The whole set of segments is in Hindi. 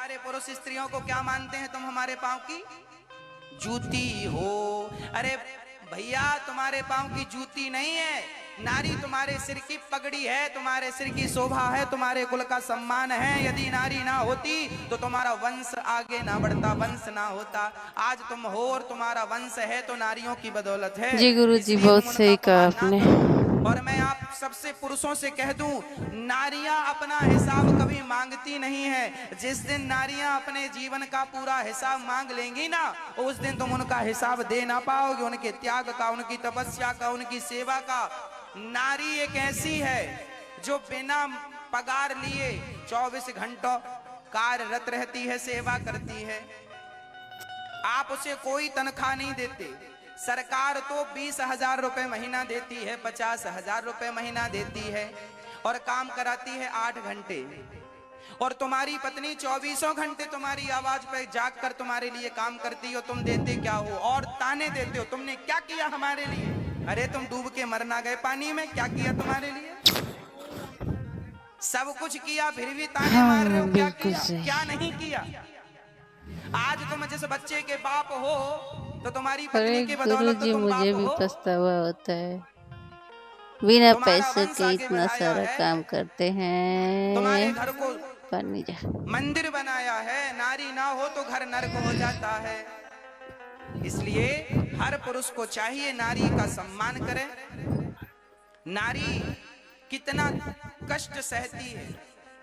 सारे पुरुष स्त्रियों को क्या मानते हैं? तुम हमारे पांव की जूती हो। अरे भैया, तुम्हारे पांव की जूती नहीं है, नारी तुम्हारे सिर की पगड़ी है, तुम्हारे सिर की शोभा है, तुम्हारे कुल का सम्मान है। यदि नारी ना होती तो तुम्हारा वंश आगे ना बढ़ता, वंश ना होता। आज तुम हो और तुम्हारा वंश है तो नारियों की बदौलत है, जी गुरु जी, इसलिए बहुत तुम उनका सही कहा अपमान ना आपने। करो। और मैं आप सबसे पुरुषों से कह दूं, नारियां अपना हिसाब कभी मांगती नहीं है। जिस दिन नारियां अपने जीवन का पूरा हिसाब मांग लेंगी ना, उस दिन तुम उनका हिसाब दे ना पाओगे, उनके त्याग का, उनकी तपस्या का, उनकी सेवा का। नारी एक ऐसी है जो बिना पगार लिए 24 घंटों कार्यरत रहती है, सेवा करती है। आप उसे कोई तनख्वाह नहीं देते। सरकार तो 20,000 रुपए महीना देती है, 50,000 रुपए महीना देती है, और काम कराती है 8 घंटे। और तुम्हारी पत्नी 24 घंटे तुम्हारी आवाज पे जाग कर तुम्हारे लिए काम करती हो। तुम देते क्या हो? और ताने देते हो, तुमने क्या किया हमारे लिए? अरे तुम डूब के मरना गए पानी में, क्या किया तुम्हारे लिए? सब कुछ किया, फिर भी ताने मार रहे हो। हाँ क्या बिल्कुल किया, सही। क्या नहीं किया? आज तुम जिस बच्चे के बाप हो तो तुम्हारी अरे पत्नी की गुरु बदौलत तो जी, तुम मुझे बाप भी हो। पछतावा होता है, बिना तुम्हारा पैसे वंश के आगे इतना बढ़ाया सारा है, काम करते तुम्हारे हैं। घर को पानी जा। मंदिर बनाया है। नारी ना हो तो घर नरक हो जाता है। इसलिए हर पुरुष को चाहिए नारी का सम्मान करे। नारी कितना कष्ट सहती है,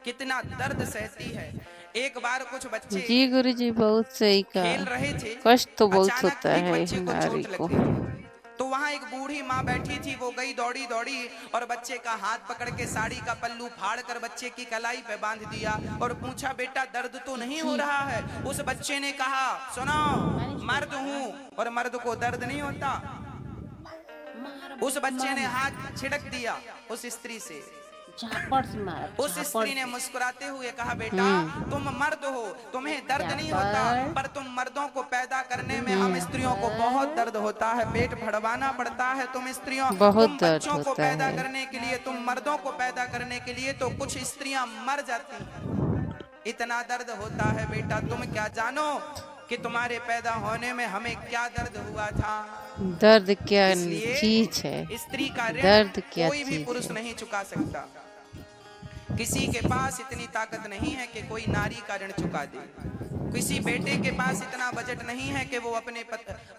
कितना दर्द सहती है। एक बार कुछ बच्चे जी गुरु जी, बहुत सही खेल कहा। रहे थे, कष्ट तो बहुत अचानक होता एक है बच्चे को नारी चोट को। लग गई। तो वहां एक बूढ़ी माँ बैठी थी, वो गई दौड़ी दौड़ी और बच्चे का हाथ पकड़ के साड़ी का पल्लू फाड़ कर बच्चे की कलाई पे बांध दिया और पूछा, बेटा दर्द तो नहीं हो रहा है? उस बच्चे ने कहा, सुनो, मर्द हूं और मर्द को दर्द नहीं होता। उस बच्चे ने हाथ छिड़क दिया उस स्त्री से। उस स्त्री ने मुस्कुराते हुए कहा, बेटा तुम मर्द हो, तुम्हें दर्द नहीं होता, पर तुम मर्दों को पैदा करने में हम स्त्रियों को बहुत दर्द होता है, पेट भरवाना पड़ता है। तुम स्त्रियों, बहुत तुम दर्द बच्चों को होता पैदा है। करने के लिए, तुम मर्दों को पैदा करने के लिए तो कुछ स्त्रियां मर जाती हैं। इतना दर्द होता है बेटा, तुम क्या जानो कि तुम्हारे पैदा होने में हमें क्या दर्द हुआ था। दर्द क्या इसलिए चीज है, स्त्री का ऋण दर्द क्या कोई भी चीज पुरुष है। नहीं चुका सकता। किसी के पास इतनी ताकत नहीं है कि कोई नारी का ऋण चुका दे। किसी बेटे के पास इतना बजट नहीं है कि वो अपने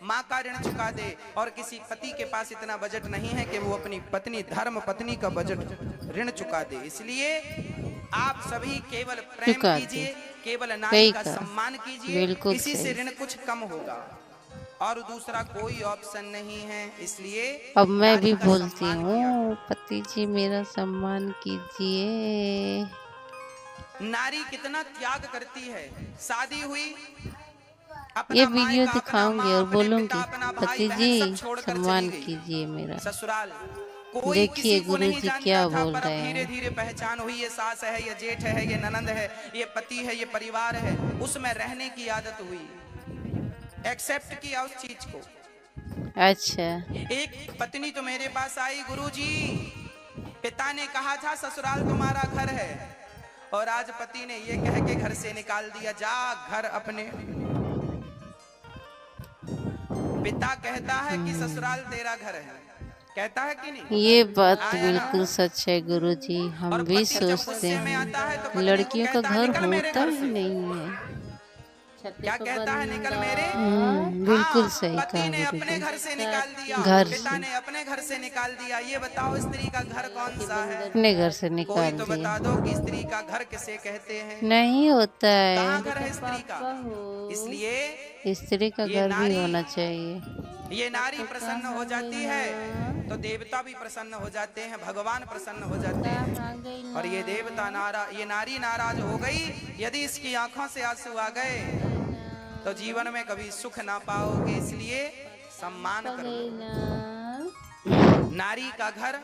माँ का ऋण चुका दे, और किसी पति के पास इतना बजट नहीं है कि वो अपनी पत्नी, धर्म पत्नी का बजट ऋण चुका दे। इसलिए आप सभी केवल प्रेम चुका दे। कीजिए, केवल नारी सही का कहा, सम्मान कीजिए, बिल्कुल इसी से सही। ऋण कुछ कम होगा और दूसरा कोई ऑप्शन नहीं है। इसलिए अब मैं नारी भी का बोलती सम्मान किया हूँ, करो। पति जी मेरा सम्मान कीजिए। नारी कितना त्याग करती है। शादी हुई, ये अपना वीडियो मायका, अपना दिखाऊंगी माँ, और अपने पिता, बोलूंगी, अपना भाई पति जी बहन सब छोड़कर चली सम्मान गई कीजिए मेरा। ससुराल। कोई देखिए किसी को गुरु नहीं जी जानता क्या था, बोल पर अब रहे धीरे हैं। धीरे पहचान हुई। ये सास है, ये जेठ है, ये ननंद है, ये पति है, ये परिवार है। उसमें रहने की आदत हुई, एक्सेप्ट किया उस चीज को। अच्छा। एक पत्नी तो मेरे पास आई, गुरुजी पिता ने कहा था ससुराल तुम्हारा घर है, और आज पति ने ये कह के घर से निकाल दिया, जा घर अपने। पिता कहता है कि ससुराल तेरा घर है, कहता है कि नहीं? ये बात आया ना? बिल्कुल सच है गुरु जी, और हम भी पति जब सोचते गुस्से में आता है तो हैं पत्नी को लड़कियों का कहता है, घर निकल मेरे होता घर ही से। नहीं है। क्या कहता है? निकल मेरे। बिल्कुल हाँ, सही पति कहा ने गुरु अपने जी। घर से निकाल दिया, घर पिता से, ने अपने घर से निकाल दिया। ये बताओ स्त्री का घर कौन सा है? अपने घर से कोई निकाल तो बता दिया। दो कि स्त्री का घर किसे कहते हैं? नहीं होता कहाँ है, घर है स्त्री का? इसलिए स्त्री का ये घर भी नारी, होना चाहिए। ये नारी प्रसन्न हो जाती है तो देवता भी प्रसन्न हो जाते हैं, भगवान प्रसन्न हो जाते हैं। और ये देवता ये नारी नाराज हो गई, यदि इसकी आंखों से आंसू आ गए तो जीवन में कभी सुख ना पाओगे। इसलिए सम्मान करो। नारी का घर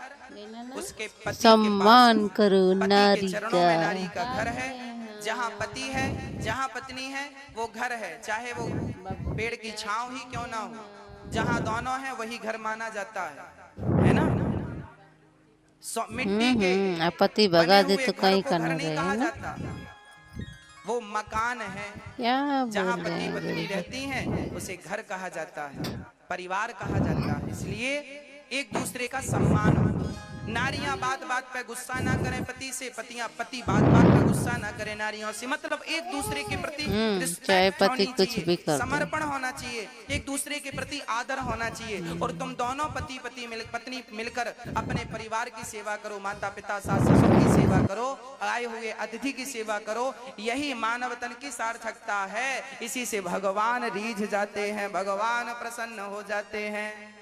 उसके पति के पास, सम्मान करो पति के नारी चरणों का। में नारी का घर है। जहाँ पति है, जहाँ पत्नी है, वो घर है, चाहे वो पेड़ की छांव ही क्यों ना हो। जहाँ दोनों हैं वही घर माना जाता है ना? मिट्टी के पति बने भगा दे हुए तो घर कहीं को का घर न नहीं रहे कहा ना। जाता, वो मकान है क्या जहाँ बोल रहे पति हैं पत्नी गुरुदेव? रहती हैं, उसे घर कहा जाता है, परिवार कहा जाता है। इसलिए एक दूसरे का सम्मान हो। नारियां बात बात पे गुस्सा ना करें पति से, पति बात बात पे गुस्सा ना करें नारियों से। मतलब एक दूसरे के प्रति चाहे रिस्पेक्ट पति होनी कुछ भी चाहिए, कर दे। समर्पण होना चाहिए, एक दूसरे के प्रति आदर होना चाहिए। और तुम दोनों पत्नी मिलकर अपने परिवार की सेवा करो, माता पिता सास ससुर की सेवा करो, आए हुए अतिथि की सेवा करो। यही मानव तन की सार्थकता है। इसी से भगवान रीझ जाते हैं, भगवान प्रसन्न हो जाते हैं।